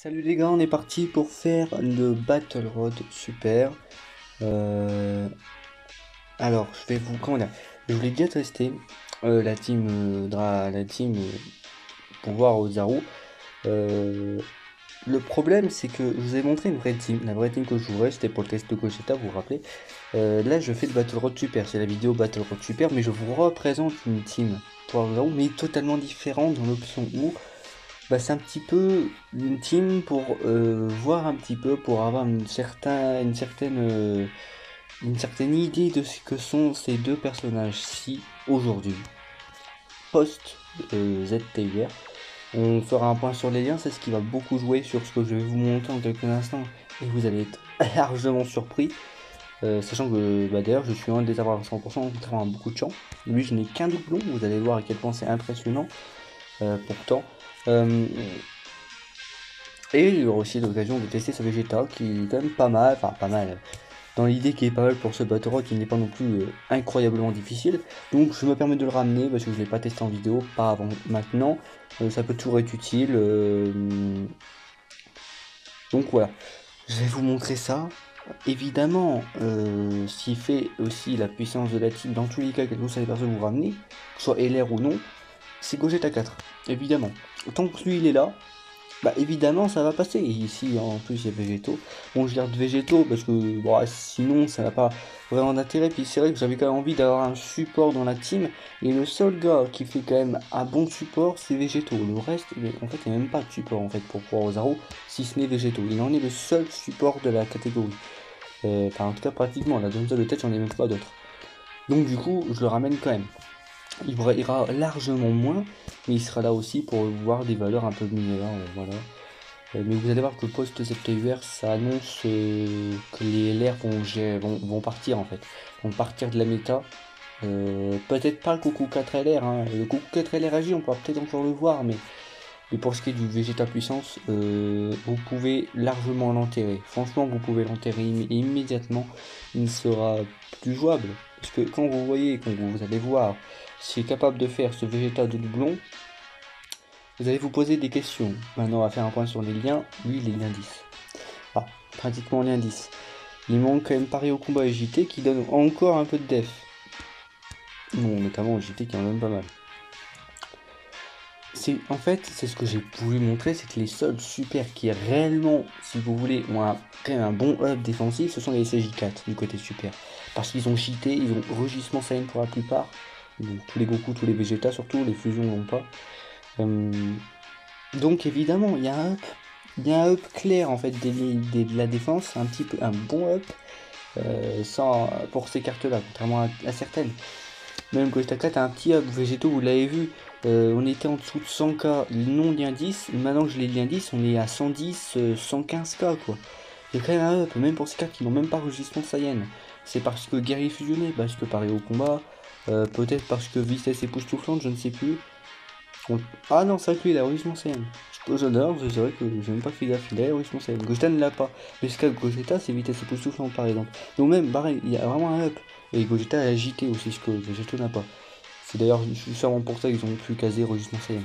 Salut les gars, on est parti pour faire le Battle Road Super. Euh, alors, je vais vous... Comment dire? Je voulais déjà tester la team, la team pouvoir aux Zaru. Euh, le problème, c'est que je vous ai montré une vraie team. La vraie team que je jouerais, c'était pour le test de Gogeta, vous vous rappelez. Là, je fais le Battle Road Super. C'est la vidéo Battle Road Super, mais je vous représente une team pour aux Zaru, mais totalement différente dans l'option où... Bah, c'est un petit peu une team pour voir un petit peu, pour avoir une certaine idée de ce que sont ces deux personnages-ci aujourd'hui. Post ZTUR, on fera un point sur les liens, c'est ce qui va beaucoup jouer sur ce que je vais vous montrer en quelques instants, et vous allez être largement surpris, sachant que bah, d'ailleurs je suis un des avoir à 100%, contrairement à beaucoup de gens. Lui je n'ai qu'un doublon, vous allez voir à quel point c'est impressionnant. Pourtant. Et il y aura aussi l'occasion de tester ce Vegeta qui est quand même pas mal, enfin pas mal, dans l'idée qui est pas mal pour ce Battle Road qui n'est pas non plus incroyablement difficile. Donc je me permets de le ramener parce que je ne l'ai pas testé en vidéo, pas avant maintenant. Ça peut toujours être utile. Donc voilà, je vais vous montrer ça. Évidemment, s'il fait aussi la puissance de la team, dans tous les cas, quelle que soit les personnes que vous ramenez, que ce soit LR ou non, c'est Gogeta 4, évidemment. Tant que lui il est là, bah évidemment ça va passer. Ici en plus il y a végétaux. Bon je garde végétaux parce que bon, sinon ça n'a pas vraiment d'intérêt. Puis c'est vrai que j'avais quand même envie d'avoir un support dans la team. Et le seul gars qui fait quand même un bon support c'est végétaux. Le reste en fait il n'y a même pas de support en fait pour pouvoir aux Zaro si ce n'est végétaux. Il en est le seul support de la catégorie. Enfin en tout cas pratiquement. La zone de tête j'en ai même pas d'autres. Donc du coup je le ramène quand même. Il ira largement moins, mais il sera là aussi pour voir des valeurs un peu meilleures, voilà. Mais vous allez voir que post-ZTUR, ça annonce que les LR vont partir en fait, vont partir de la méta. Peut-être pas le Coucou 4LR, hein. Le Coucou 4LR agi, on pourra peut-être encore le voir, mais pour ce qui est du Vegeta puissance, vous pouvez largement l'enterrer. Franchement, vous pouvez l'enterrer immédiatement, il ne sera plus jouable. Parce que quand vous voyez, quand vous allez voir s'il est capable de faire ce Vegeta de doublon, vous allez vous poser des questions. Maintenant, on va faire un point sur les liens. Lui, il est lien 10. Ah, pratiquement lien 10. Il manque quand même Paris au combat et JT qui donne encore un peu de def. Bon, notamment JT qui en donne pas mal. En fait, c'est ce que j'ai voulu montrer, c'est que les seuls super qui réellement, si vous voulez, ont quand même un bon up défensif, ce sont les SJ4 du côté super. Parce qu'ils ont cheaté, ils ont rugissement Saiyan pour la plupart. Donc, tous les Goku, tous les Vegeta surtout, les fusions n'ont pas. Donc évidemment, il y a un up. Il y a un up clair en fait de la défense, un petit peu un bon up pour ces cartes-là, contrairement à certaines. Même Gogeta 4 a un petit up végétaux, vous l'avez vu. On était en dessous de 100k non lien 10, maintenant que je l'ai lien 10, on est à 110, 115k quoi. Il y a quand même un up, même pour ces cartes qui n'ont même pas rugissement Saiyan. C'est parce que guerrier fusionné, parce que pareil au combat, peut-être parce que vitesse époustouflante, je ne sais plus. Ah non, c'est vrai que lui il a rugissement Saiyan. J'adore, c'est vrai que j'ai même pas fait gaffe, il a rugissement Saiyan. Gogeta ne l'a pas. Mais ce qu'a Gogeta, c'est vitesse époustouflante par exemple. Donc même, pareil, il y a vraiment un up. Et Gogeta a agité aussi, ce que Végéto n'a pas. C'est d'ailleurs sûrement pour ça qu'ils ont pu caser rugissement Saiyan.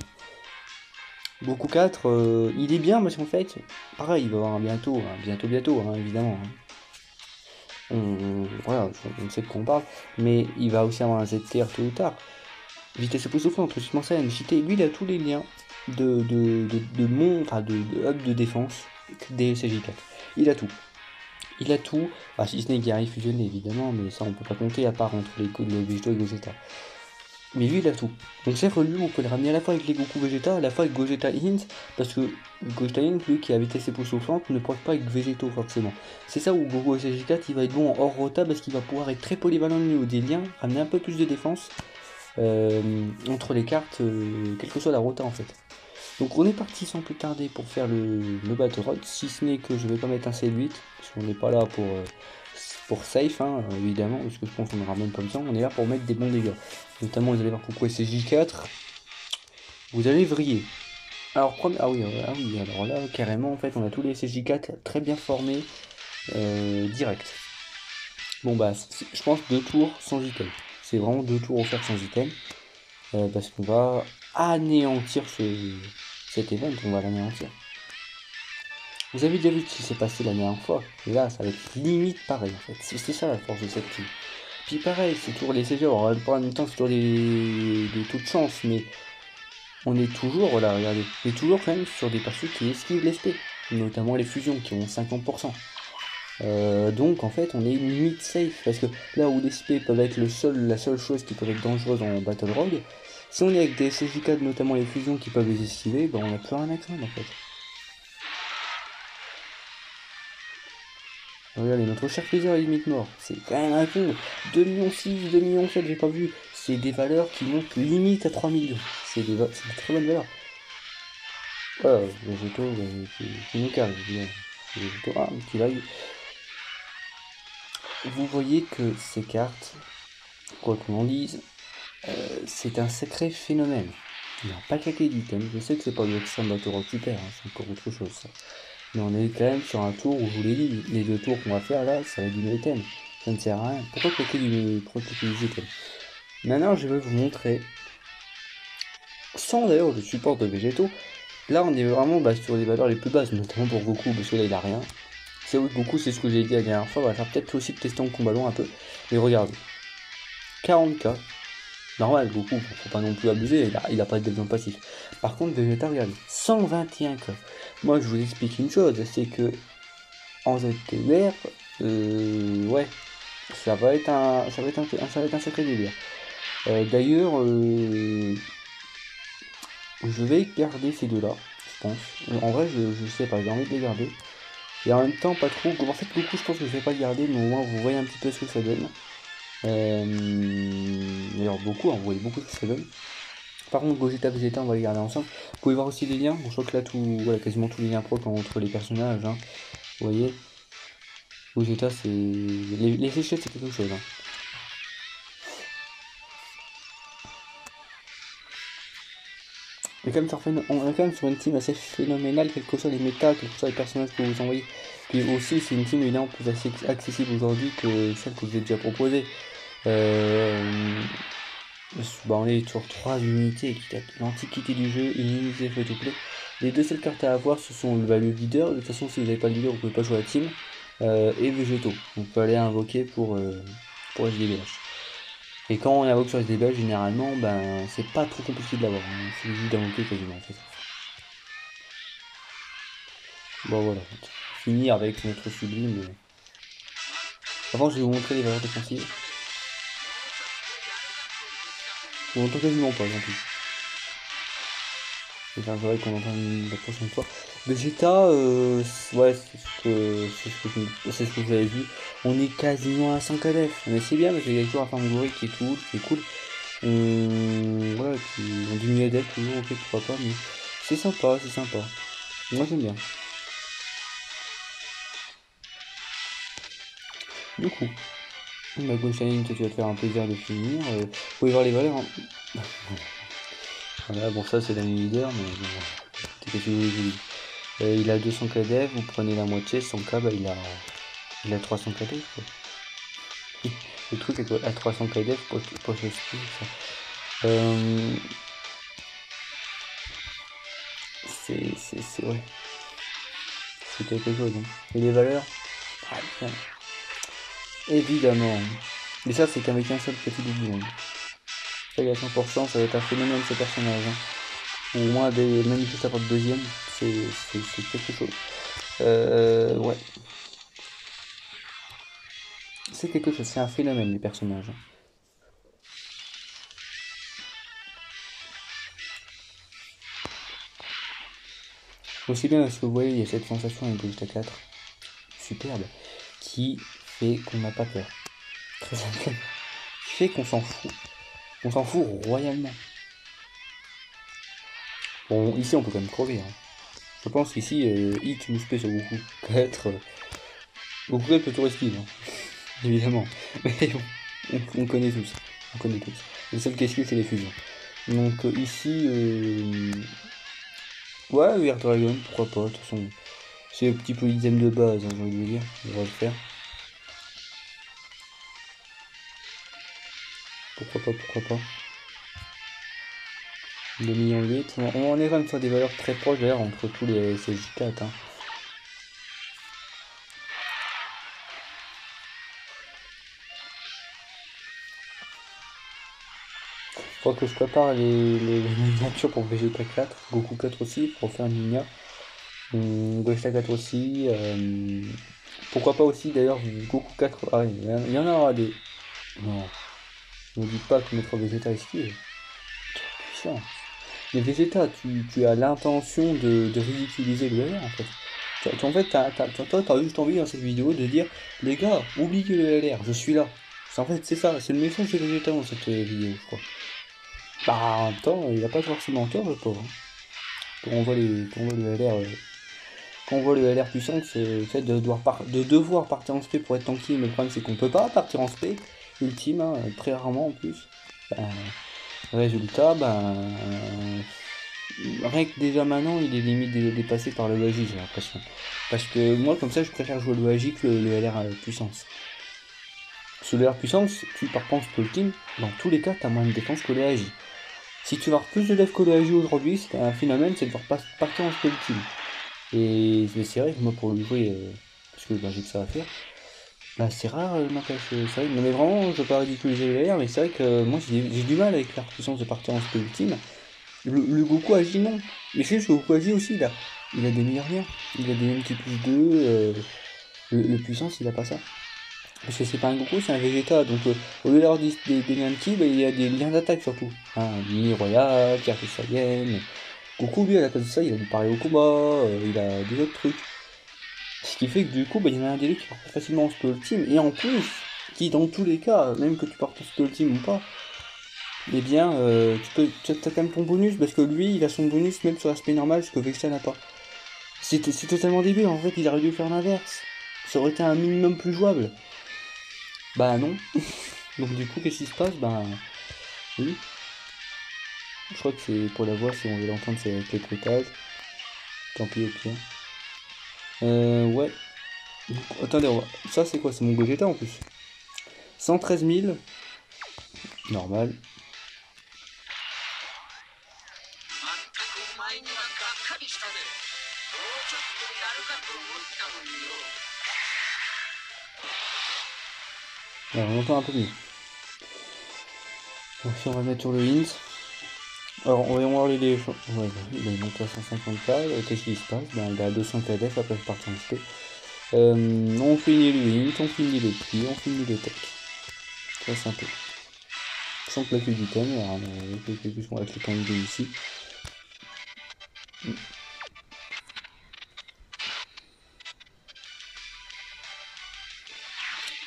Goku 4, il est bien parce qu'en fait, pareil, il va y avoir un bientôt, hein, évidemment. Hein. Voilà, on sait de quoi on parle, mais il va aussi avoir un ZTR tôt ou tard. Vitesse époustouflante, rugissement Saiyan, JT, lui il a tous les liens de up de défense des CJ4. Il a tout. Il a tout, bah, si ce n'est guerrier fusionné évidemment, mais ça on peut pas compter à part entre les Végétaux et Gogeta. Mais lui il a tout. Donc c'est-à-dire que lui on peut le ramener à la fois avec les Goku Vegeta, à la fois avec Gogeta Hint, parce que Gogeta Hint, lui qui a vitesse époustouflante, ne proc pas avec Végétaux forcément. C'est ça où Goku SG4 il va être bon en hors rota parce qu'il va pouvoir être très polyvalent au niveau des liens, ramener un peu plus de défense entre les cartes, quelle que soit la rota en fait. Donc on est parti sans plus tarder pour faire le Battle Road, si ce n'est que je vais pas mettre un C8, parce qu'on n'est pas là pour safe, hein, évidemment, parce que je pense qu'on aura même pas besoin, on est là pour mettre des bons dégâts. Notamment vous allez voir pourquoi c'est J4, vous allez vriller. Alors, ah oui, alors là carrément en fait on a tous les CJ4 très bien formés, direct. Bon bah je pense 2 tours sans item, c'est vraiment 2 tours offerts sans item, parce qu'on va anéantir cet event, on va l'anéantir. Vous avez déjà vu ce qui s'est passé la dernière fois, et là ça va être limite pareil en fait. C'est ça la force de cette team. Puis pareil, c'est toujours les CG, alors en même temps c'est toujours des taux de chance, mais on est toujours, voilà, regardez, on est toujours quand même sur des persos qui esquivent l'esprit, notamment les fusions qui ont 50%. Donc en fait on est limite safe, parce que là où les SP peuvent être la seule chose qui peut être dangereuse en Battle Rogue, si on est avec des SSJ4, notamment les fusions qui peuvent les esquiver, ben on n'a plus rien à craindre en fait. Regardez, notre cher Freezer est limite mort. C'est quand même un con. 2 millions 6, 2 millions 7, j'ai pas vu. C'est des valeurs qui montent limite à 3 millions. C'est des très bonnes valeurs. Voilà, Végétaux, qui nous carré, évidemment. Végétaux, ah, petit lag. Vous voyez que ces cartes, quoi qu'on en dise, c'est un sacré phénomène. Il n'y a pas claqué d'item. Je sais que c'est pas le Extreme Battle Rock Super, hein, c'est encore autre chose ça. Mais on est quand même sur un tour où je vous l'ai dit, les 2 tours qu'on va faire là, ça va être du item. Ça ne sert à rien. Pourquoi claquer des items? Maintenant, je vais vous montrer, sans d'ailleurs le support de végétaux, là on est vraiment sur les valeurs les plus basses, notamment pour Goku, parce que là il a rien. C'est vrai que Goku, c'est ce que j'ai dit la dernière fois, on va faire peut-être aussi tester en combat long un peu. Mais regardez, 40k, normal, Goku, faut pas non plus abuser, il a pas de développement passif. Par contre, Vegeta, regardez, 121k. Moi je vous explique une chose, c'est que en ZTR, ouais, ça va être un sacré délire. D'ailleurs, je vais garder ces deux-là, je pense. En vrai, je sais pas, j'ai envie de les garder. Et en même temps, pas trop. En fait, Goku, je pense que je vais pas le garder, mais au moins vous voyez un petit peu ce que ça donne. D'ailleurs, beaucoup, hein, vous voyez beaucoup ce que ça donne. Par contre, Gogeta, Vegeta, on va les garder ensemble. Vous pouvez voir aussi les liens. Bon, je crois que là, voilà, quasiment tous les liens pro entre les personnages. Hein. Vous voyez, Gogeta, c'est. Les fléchettes, c'est quelque chose. Hein. On est quand même sur une team assez phénoménale, quels que soient les méta, quels que soient les personnages que vous envoyez. Puis aussi, c'est une team évidemment plus accessible aujourd'hui que celle que je vous ai déjà proposée. On est sur 3 unités qui datent de l'antiquité du jeu, une unité free-to-play. Les deux seules cartes à avoir, ce sont le leader. De toute façon, si vous n'avez pas le leader, vous pouvez pas jouer à la team. Et végétaux. Vous pouvez aller invoquer pour SDBH. Et quand on invoque sur SDBH, généralement, ben, c'est pas trop compliqué de l'avoir. Hein. C'est juste d'invoquer quasiment. En fait. Bon, voilà. Finir avec notre sublime. Avant, je vais vous montrer les valeurs défensives. On entend quasiment pas, non plus. C'est vrai qu'on entend la prochaine fois. Vegeta, ouais, c'est ce que vous avez vu. On est quasiment à 100 KDF. Mais c'est bien parce qu'il y a toujours un Fangori qui est cool. Voilà, on diminue les decks toujours, ok, pourquoi pas, mais c'est sympa, c'est sympa. Moi j'aime bien. Du coup, la gauche ligne, tu vas te faire un plaisir de finir. Vous pouvez voir les valeurs. Hein. Voilà, bon, ça c'est la leader, mais bon, qu'est-ce que je vous dis. Il a 200 KDF, vous prenez la moitié, 100K, bah, il a 300 KDF. Quoi. Le truc est à 300 KDF, pas ça. Ouais. C'est quelque chose. Hein. Et les valeurs ah, évidemment. Mais ça, c'est qu'avec un seul petit doublon. Ça, il y a 100%, ça va être un phénomène ce personnage. Hein. Ou au moins, même juste après le deuxième, c'est quelque chose. Ouais. C'est quelque chose, c'est un phénomène, les personnages. Hein. Aussi bien parce que vous voyez, il y a cette sensation avec Gogeta 4, superbe, qui fait qu'on n'a pas peur. Très simplement. Qui fait qu'on s'en fout. On s'en fout royalement. Bon, ici on peut quand même crever. Hein. Je pense qu'ici, hit ou spé sur Goku 4, Goku 4 peut tout esquiver, hein. Évidemment. Mais bon, on connaît tous. On connaît tous. Le seul qui esquive, c'est les fusions. Donc ici, ouais, Weird Dragon, pourquoi pas, de toute façon. C'est un petit peu l'item de base, hein, j'ai envie de vous dire. On va le faire. Pourquoi pas. 2,8 millions. On est quand même sur des valeurs très proches d'ailleurs entre tous les CJ4. Hein. crois que je prépare les miniatures pour Vegeta 4, Goku 4 aussi, pour faire une miniature. Vegeta 4 aussi. Pourquoi pas aussi d'ailleurs Goku 4. Ah, il y en aura des. Non, ne dis pas que notre Vegeta esquive. Trop puissant. Mais Vegeta, tu as l'intention de ridiculiser le LR en fait. En fait, t'as juste envie dans cette vidéo de dire les gars, oubliez le LR, je suis là. En fait, c'est ça, c'est le message de Vegeta dans cette vidéo, je crois. Bah, en même temps, il a pas forcément tort, le pauvre. Quand on voit le LR. Quand on voit le LR puissant, c'est le fait de devoir partir en spé pour être tanky, mais le problème c'est qu'on peut pas partir en spé, ultime, hein, très rarement en plus. Résultat, rien que déjà maintenant, il est limite dépassé par le Logi, j'ai l'impression. Parce que moi, comme ça, je préfère jouer le Logi que le LR puissance. Sur le LR puissance, tu pars pas en spé ultime, dans tous les cas, t'as moins de défense que le AJ. Si tu vas avoir plus de def que le AJ aujourd'hui, c'est un phénomène, c'est de devoir partir en spé ultime. Et c'est vrai que moi, pour le jouer, parce que j'ai que ça à faire, c'est rare, n'empêche, c'est vrai. Non, mais vraiment, je veux pas ridiculiser le LR, mais c'est vrai que moi, j'ai du mal avec la puissance de partir en spé ultime. Le Goku agit non. Mais c'est juste que Goku agit aussi, il a des meilleurs liens. Il a des liens qui plus 2. Le puissance, il a pas ça. Parce que c'est pas un Goku, c'est un Vegeta. Donc au lieu d'avoir des liens de ki, il y a des liens d'attaque surtout. Mini Royal, carte Saiyan. Goku, lui, à la place de ça, il a du pareil au combat, il a des autres trucs. Ce qui fait que du coup, il y en a un des deux qui part facilement en spé ultime. Et en plus, qui dans tous les cas, même que tu partes en spé ultime ou pas, eh bien, t'as quand même ton bonus, parce que lui, il a son bonus même sur l'aspect normal, ce que Vexia n'a pas. C'est totalement débile, en fait, il aurait dû faire l'inverse. Ça aurait été un minimum plus jouable. Bah non. Donc du coup, qu'est-ce qui se passe? Oui. Je crois que c'est pour la voix, si on veut l'entendre, c'est avec les bruitages. Tant pis au pire. Ouais. Donc, attendez, ça c'est quoi? C'est mon Gogeta en plus. 113 000. Normal. Alors, on entend un peu mieux. Donc si on va mettre sur le int. Alors on va voir les choses. Ouais, il est monté à 150k. Qu'est-ce qui se passe? Il a 200 KDF, après je partir en SP. On finit le int, on finit le prix, on finit le tech. Très simple. Sans claquer du thème, alors on va cliquer en vidéo ici.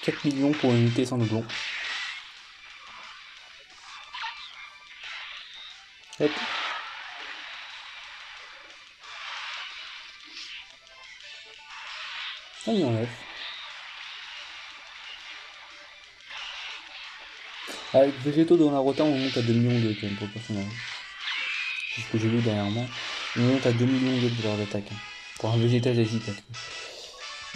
4 millions pour une unité sans doublon. Hop. Ah, il enlève. Avec Végéto dans la rota, on monte à 2 millions de quand même proportionnellement. C'est ce que j'ai vu dernièrement. On monte à 2 millions de dollars d'attaque. Pour un végétal d'Asie,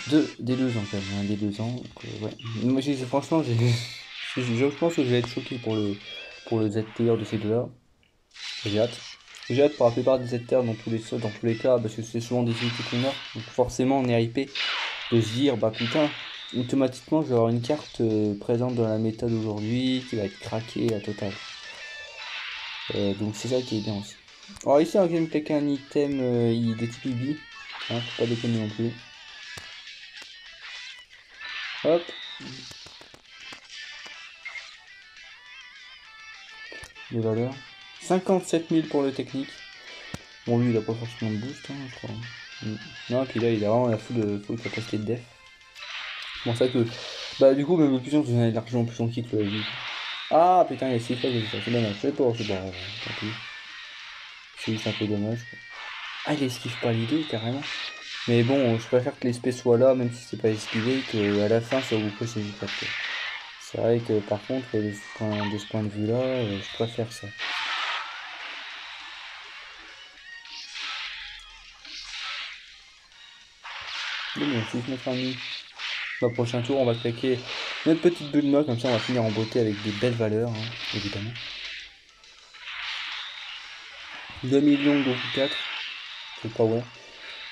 des 2 ans quand même, des 2 ans. Donc, ouais. Moi, franchement, je pense que je vais être choqué pour le Z-tier de ces deux-là. J'ai hâte. J'ai hâte pour la plupart des Z-tiers dans tous les cas, parce que c'est souvent des unités qu'on a. Donc forcément, on est hypé de se dire, putain, automatiquement, je vais avoir une carte présente dans la méta d'aujourd'hui qui va être craquée à total. Donc c'est ça qui est bien aussi. Alors ici, on vient de claquer un item de type IB. Faut pas déconner non plus. Hop. Les valeurs. 57 000 pour le technique. Bon, lui, il a pas forcément de boost, je crois. Non, puis là, il a vraiment la full capacité de def. Bon, ça que. Du coup, même le puissance, vous en avez largement plus en kick que la vie. Ah, putain, il y a 6 fois, c'est dommage. C'est pas, tant pis. C'est un peu dommage, quoi. Ah, il esquive pas les deux, carrément. Mais bon, je préfère que l'espèce soit là, même si c'est pas esquivé, qu'à la fin, ça vous pose ses quoi. C'est vrai que par contre, de ce point de vue-là, je préfère ça. Bon, 6 mètres et demi. Prochain tour, on va claquer notre petite bulle noix, comme ça on va finir en beauté avec des belles valeurs, évidemment. 2 millions de Goku 4. Full power.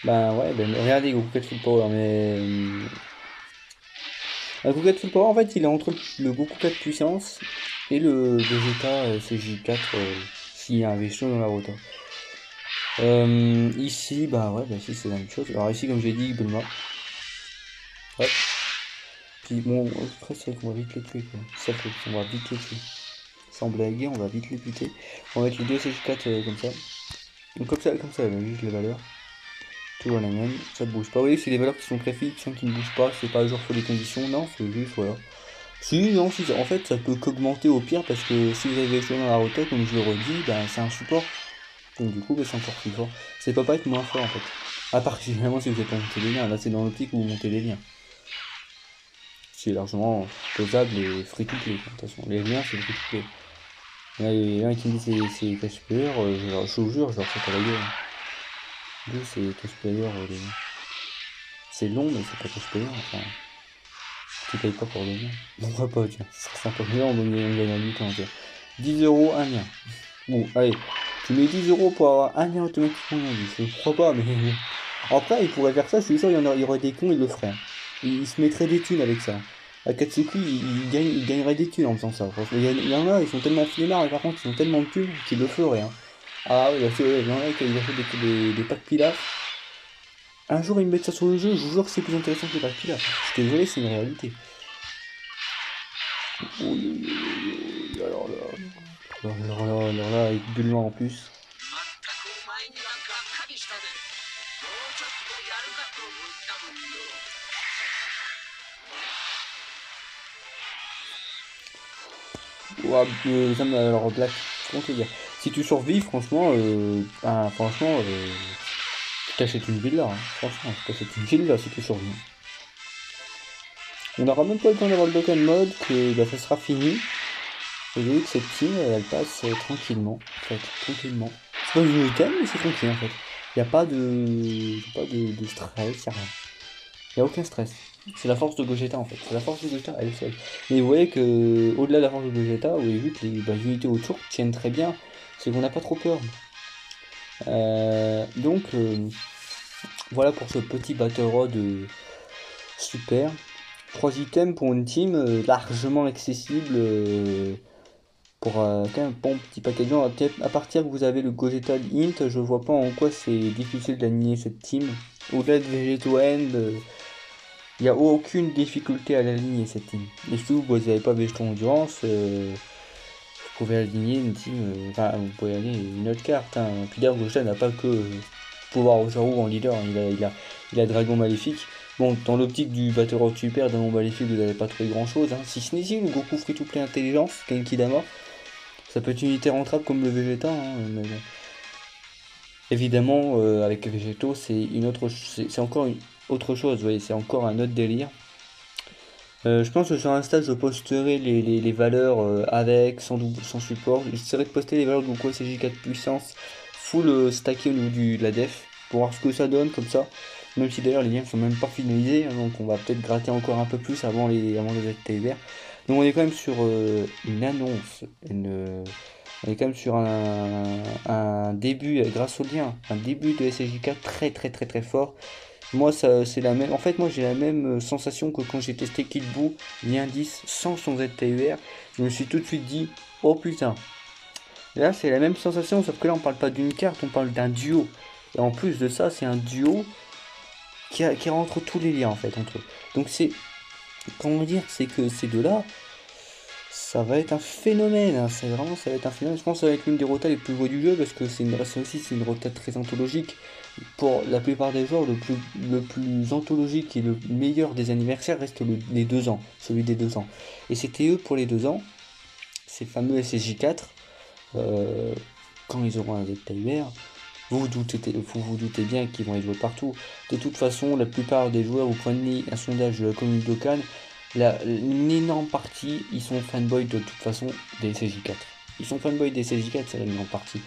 Regardez Goku 4 full power, mais. Le Goku 4 full power, en fait, il est entre le Goku 4 puissance et le Vegeta CJ4 s'il y a un vaisseau dans la rota. Ici, bah ouais, bah ici c'est la même chose. Alors ici, comme j'ai dit, Bulma. Hop. Puis bon, après c'est vrai qu'on va vite les tuer quoi. Ça fait, on va vite les tuer. Sans blaguer, on va vite les buter. On va mettre les deux CJ4 comme ça. Donc comme ça, juste les valeurs. Toujours les mêmes, ça ne bouge pas. Oui, c'est des valeurs qui sont très fixes, qui ne bougent pas, c'est pas genre sur les conditions, non, c'est juste voilà. Si, non, si, en fait, ça peut qu'augmenter au pire parce que si vous avez les choses dans la rota, comme je le redis, ben, c'est un support. Donc du coup, ben, c'est encore plus fort. Ça peut pas être moins fort en fait. À part évidemment si vous êtes pas monté des liens, là c'est dans l'optique où vous montez des liens. C'est largement faisable et free to play. De toute façon, les liens c'est free to play. Il y en a qui me dit c'est cas supérieur, je vous jure, je leur saute à la gueule. Deux c'est cas supérieur, c'est long mais c'est pas cas supérieur, enfin. Tu payes pas pour le lien. Pourquoi pas, tiens, ce serait sympa. Mais là on gagne un but entier. 10 euros, un lien. Bon, allez, tu mets 10 euros pour avoir un lien automatiquement je crois pas, mais. Après, il pourrait faire ça, je suis sûr, il y aurait des cons, ils le feraient. Ils se mettraient des thunes avec ça. Akatsuki, il gagnerait des thunes en faisant ça. Franchement, il y en a, ils sont tellement flemmards, mais par contre, ils ont tellement de thunes qu'ils le feraient. Hein. Ah oui, il y en a qui achètent des packs pilaf. Un jour, ils mettent ça sur le jeu, je vous jure que c'est plus intéressant que les packs pilaf. Je suis désolé, c'est une réalité. Alors là, avec Bulma en plus. Ouah, alors Black, comment te dire, si tu survis, franchement, je t'achète une villa, hein. Franchement, je t'achète une villa si tu survis. On n'aura même pas le temps d'avoir le Dokkan mode, que bah, ça sera fini. Et vu que cette team, elle passe tranquillement, en fait, tranquillement. C'est pas une item, mais c'est tranquille en fait. Il n'y a pas de stress, y'a rien. Il n'y a aucun stress. C'est la force de Gogeta en fait. C'est la force de Gogeta, elle est seule. Mais vous voyez que, au-delà de la force de Gogeta, vous avez vu que les unités autour tiennent très bien. C'est qu'on n'a pas trop peur. Donc, voilà pour ce petit Battle Road super. 3 items pour une team largement accessible pour quand même un bon petit paquet de gens. À partir que vous avez le Gogeta Int, je vois pas en quoi c'est difficile d'aligner cette team. Au-delà de Vegeto End, il n'y a aucune difficulté à l'aligner cette team. Et surtout, vous n'avez pas Vegeto Endurance, vous pouvez aligner une team, enfin vous pouvez aligner une autre carte. Hein. Puis d'ailleurs, Gogeta n'a pas que pouvoir au Zaru en leader, hein. Il a Dragon Maléfique. Bon, dans l'optique du Battle Road Super, Dragon Maléfique, vous n'avez pas trouvé grand chose. Hein. Si ce n'est si le Goku Free to Play Intelligence, Genkidama, ça peut être une unité rentrable comme le Vegeta. Hein, mais bon. Évidemment, avec Vegeto, c'est encore une autre chose. Vous voyez, c'est encore un autre délire. Je pense que sur Insta, je posterai les valeurs avec, sans support. J'essaierai de poster les valeurs de Goku CJ4 puissance full stacké au niveau de la def pour voir ce que ça donne comme ça. Même si d'ailleurs les liens sont même pas finalisés, hein, donc on va peut-être gratter encore un peu plus avant les ZTVR. Donc on est quand même sur une annonce, on est quand même sur un début, grâce au lien, un début de SSJ4 très très très très fort. Moi, c'est la même. En fait, moi, j'ai la même sensation que quand j'ai testé Kid Buu, lien 10 sans son ZTUR. Je me suis tout de suite dit, oh putain. Là, c'est la même sensation, sauf que là, on parle pas d'une carte, on parle d'un duo. Et en plus de ça, c'est un duo qui rentre tous les liens en fait entre eux. Donc, c'est. Comment dire, c'est que ces deux-là, ça va être un phénomène. Hein. Ça va être un phénomène. Je pense que ça va être l'une des rotas les plus jouées du jeu parce que c'est une rota très anthologique. Pour la plupart des joueurs, le plus anthologique et le meilleur des anniversaires reste les 2 ans, celui des 2 ans. Et c'était eux pour les 2 ans, ces fameux SSJ4, quand ils auront un ZTUR, vous vous doutez bien qu'ils vont être joués partout. De toute façon, la plupart des joueurs, vous prenez un sondage de la communauté Dokkan, une énorme partie, ils sont fanboys de toute façon des SSJ4. Ils sont fanboys des SSJ4, c'est une grande partie.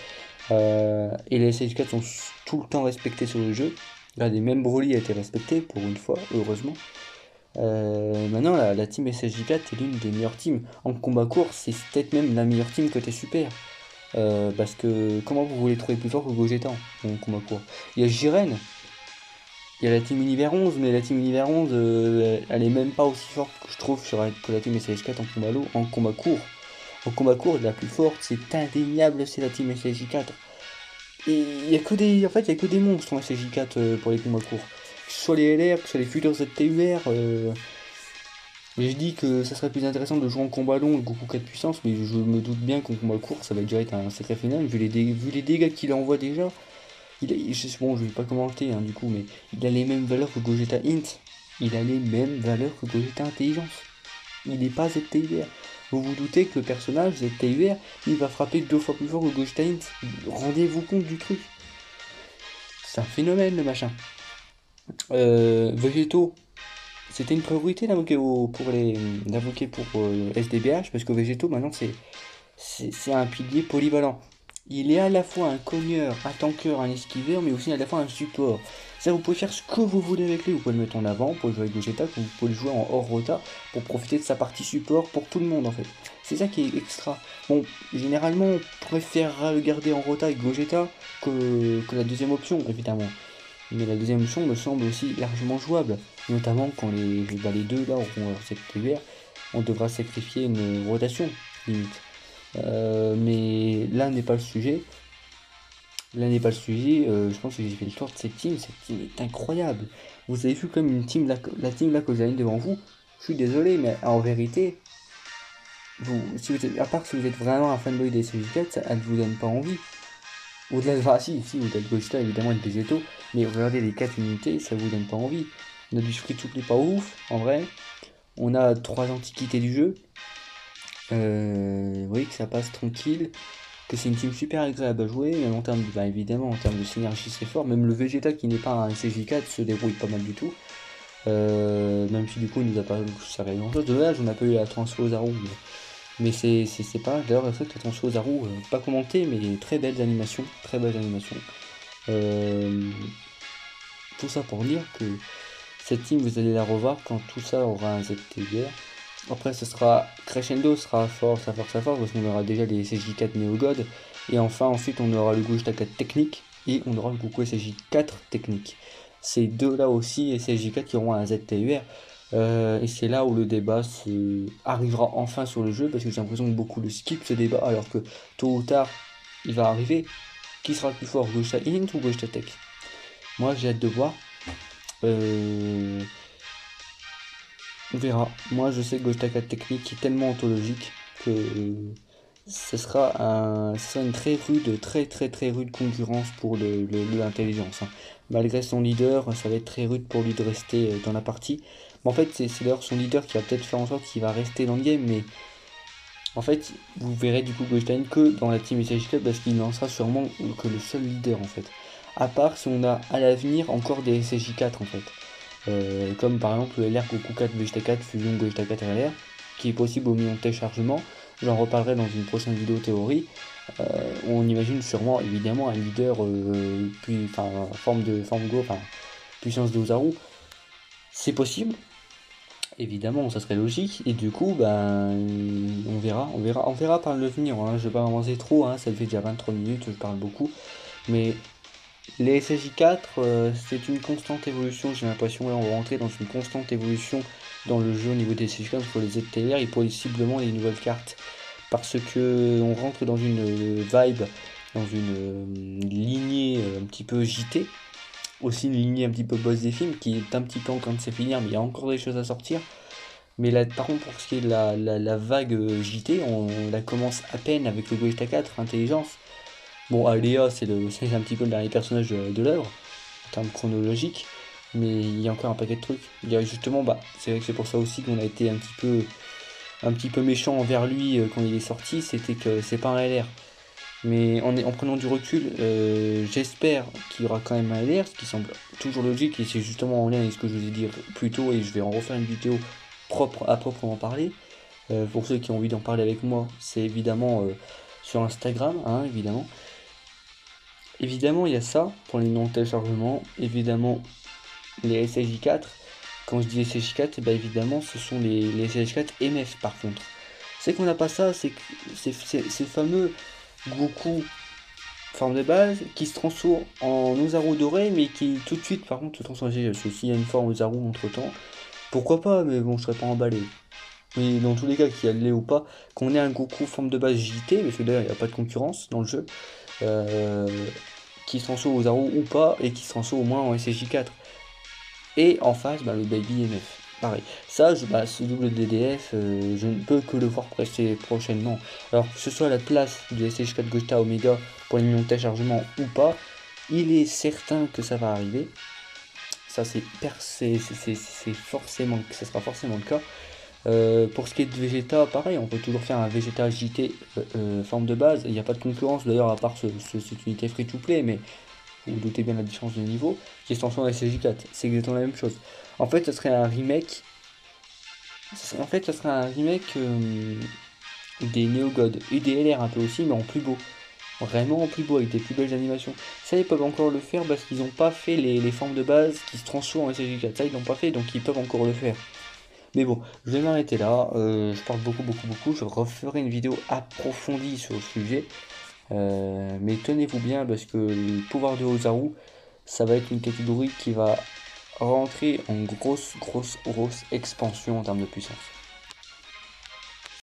Et les SSJ4 sont tout le temps respectés sur le jeu. Regardez, même Broly a été respecté pour une fois, heureusement. Maintenant, la team SSJ4 est l'une des meilleures teams. En combat court, c'est peut-être même la meilleure team côté super. Parce que comment vous voulez trouver plus fort que Gogeta en combat court? Il y a Jiren, il y a la team Univers 11, mais la team Univers 11, elle est même pas aussi forte que je trouve que la team SSJ4 en combat court. Au combat court, la plus forte, c'est indéniable, c'est la team SSJ4. Et il y a que des, en fait, il y a que des monstres en SSJ4 pour les combats courts. Que ce soit les LR, que ce soit les futurs ZTUR. Mais je dis que ça serait plus intéressant de jouer en combat long le Goku 4 puissance, mais je me doute bien qu'en combat court, ça va déjà être un sacré final, vu les dégâts qu'il envoie déjà. Bon, je vais pas commenter du coup, mais il a les mêmes valeurs que Gogeta Int. Il a les mêmes valeurs que Gogeta Intelligence. Il n'est pas ZTUR. Vous vous doutez que le personnage ZTUR, il va frapper 2 fois plus fort que Gogeta Int. Rendez-vous compte du truc. C'est un phénomène le machin. Végétaux, c'était une priorité d'invoquer pour SDBH parce que Végétaux maintenant c'est un pilier polyvalent. Il est à la fois un cogneur, un tanker, un esquiveur, mais aussi à la fois un support. Ça, vous pouvez faire ce que vous voulez avec lui. Vous pouvez le mettre en avant, vous pouvez jouer avec Gogeta, vous pouvez le jouer en hors rota pour profiter de sa partie support pour tout le monde en fait. C'est ça qui est extra. Bon, généralement, on préférera le garder en rota avec Gogeta que la deuxième option, évidemment. Mais la deuxième option me semble aussi largement jouable, notamment quand les deux là auront cette TVR, on devra sacrifier une rotation, limite. Mais là n'est pas le sujet. Là n'est pas le sujet. Je pense que j'ai fait le tour de cette team. Cette team est incroyable. Vous avez vu comme une team, la team là que vous avez devant vous. Je suis désolé, mais en vérité, à part si vous êtes vraiment un fanboy des SSJ4, ça ne vous donne pas envie. Au-delà de si vous êtes Gogeta évidemment avec Végétaux, mais regardez les 4 unités, ça vous donne pas envie. On a du free to play pas ouf, en vrai. On a 3 antiquités du jeu. Vous voyez que ça passe tranquille, que c'est une team super agréable à jouer, même en termes de, évidemment en termes de synergie c'est fort, même le Vegeta qui n'est pas un SSJ4 se débrouille pas mal du tout. Même si du coup il nous a pas servi grand chose. Dommage, on a pas eu la transfo Zaru, mais c'est pas d'ailleurs le fait que la transfo Zaru, pas commenté, mais très belles animations, très belles animations. Tout ça pour dire que cette team vous allez la revoir quand tout ça aura un ZTVR. Après, ce sera crescendo, sera fort, ça fort, parce qu'on aura déjà les SSJ4 Néogod. Et enfin, ensuite, on aura le Gogeta 4 technique et on aura le Goku SSJ4 technique. Ces deux-là aussi, SSJ4 qui auront un ZTUR. Et c'est là où le débat arrivera enfin sur le jeu parce que j'ai l'impression que beaucoup le skip ce débat alors que tôt ou tard, il va arriver. Qui sera le plus fort, Gogeta Int ou Gogeta Tech? Moi, j'ai hâte de voir. On verra. Moi, je sais que Gogeta 4 technique est tellement ontologique que ce sera une très rude concurrence pour l'intelligence. Malgré son leader, ça va être très rude pour lui de rester dans la partie. Mais en fait, c'est d'ailleurs son leader qui va peut-être faire en sorte qu'il va rester dans le game, mais en fait, vous verrez du coup Gogeta que dans la team SSJ Club parce qu'il n'en sera sûrement que le seul leader en fait. À part si on a à l'avenir encore des SSJ4 en fait. Comme par exemple le LR Goku 4 Vegeta 4 Fusion Gogeta 4 LR qui est possible au million de téléchargement. J'en reparlerai dans une prochaine vidéo théorie. On imagine sûrement évidemment un leader forme Go, puissance de Ozaru. C'est possible, évidemment, ça serait logique, et du coup, on verra par l'avenir. Je vais pas avancer trop, ça fait déjà 23 minutes, je parle beaucoup, mais les SSJ4, c'est une constante évolution, j'ai l'impression. Là, on va rentrer dans une constante évolution dans le jeu au niveau des SSJ4 pour les ZTR et possiblement les nouvelles cartes. Parce que on rentre dans une vibe, dans une lignée un petit peu JT. Aussi une lignée un petit peu boss des films qui est un petit peu en train de se finir, mais il y a encore des choses à sortir. Mais là, par contre, pour ce qui est de la vague JT, on la commence à peine avec le Gogeta 4, Intelligence. Bon, Aléa, c'est un petit peu le dernier personnage de l'œuvre, en termes chronologiques, mais il y a encore un paquet de trucs. Il y a justement, c'est vrai que c'est pour ça aussi qu'on a été un petit peu méchant envers lui quand il est sorti, c'était que c'est pas un LR. Mais en prenant du recul, j'espère qu'il y aura quand même un LR, ce qui semble toujours logique, et c'est justement en lien avec ce que je vous ai dit plus tôt, et je vais en refaire une vidéo à proprement parler. Pour ceux qui ont envie d'en parler avec moi, c'est évidemment sur Instagram, évidemment. Évidemment, il y a ça pour les non-téléchargements. Évidemment, les SSJ4. Quand je dis SSJ4, évidemment, ce sont les SSJ4 MF par contre. C'est qu'on n'a pas ça, c'est ce fameux Goku forme de base qui se transforme en Ozaru doré, mais qui tout de suite par contre se transforme. S'il y a une forme Ozaru entre temps, pourquoi pas, mais bon, je serais pas emballé. mais dans tous les cas, qu'il y a l'ait ou pas, qu'on ait un Goku forme de base JT, parce que d'ailleurs il n'y a pas de concurrence dans le jeu, euh, qui se transforme aux Zaru ou pas, et qui se transforme au moins en SSJ4. Et en face, bah, le Baby est neuf. Pareil. Ça, ce double DDF, je ne peux que le voir passer prochainement. Alors que ce soit la place du SSJ4 Gogeta Omega pour les millions de téléchargements ou pas, il est certain que ça va arriver. Ça, c'est forcément, ça sera forcément le cas. Pour ce qui est de Vegeta, pareil, on peut toujours faire un Vegeta JT forme de base. Il n'y a pas de concurrence d'ailleurs, à part cette unité free to play, mais vous, vous doutez bien la différence de niveau, qui est transformé en SSJ4. C'est exactement la même chose. En fait, ce serait un remake. Ça serait un remake des Neo God, UDLR un peu aussi, mais en plus beau. Vraiment en plus beau, avec des plus belles animations. Ça, ils peuvent encore le faire parce qu'ils n'ont pas fait les formes de base qui se transforment en SSJ4. Ça, ils l'ont pas fait, donc ils peuvent encore le faire. Mais bon, je vais m'arrêter là. Je parle beaucoup. Je referai une vidéo approfondie sur le sujet. Mais tenez-vous bien parce que le pouvoir de Ozaru, ça va être une catégorie qui va rentrer en grosse expansion en termes de puissance.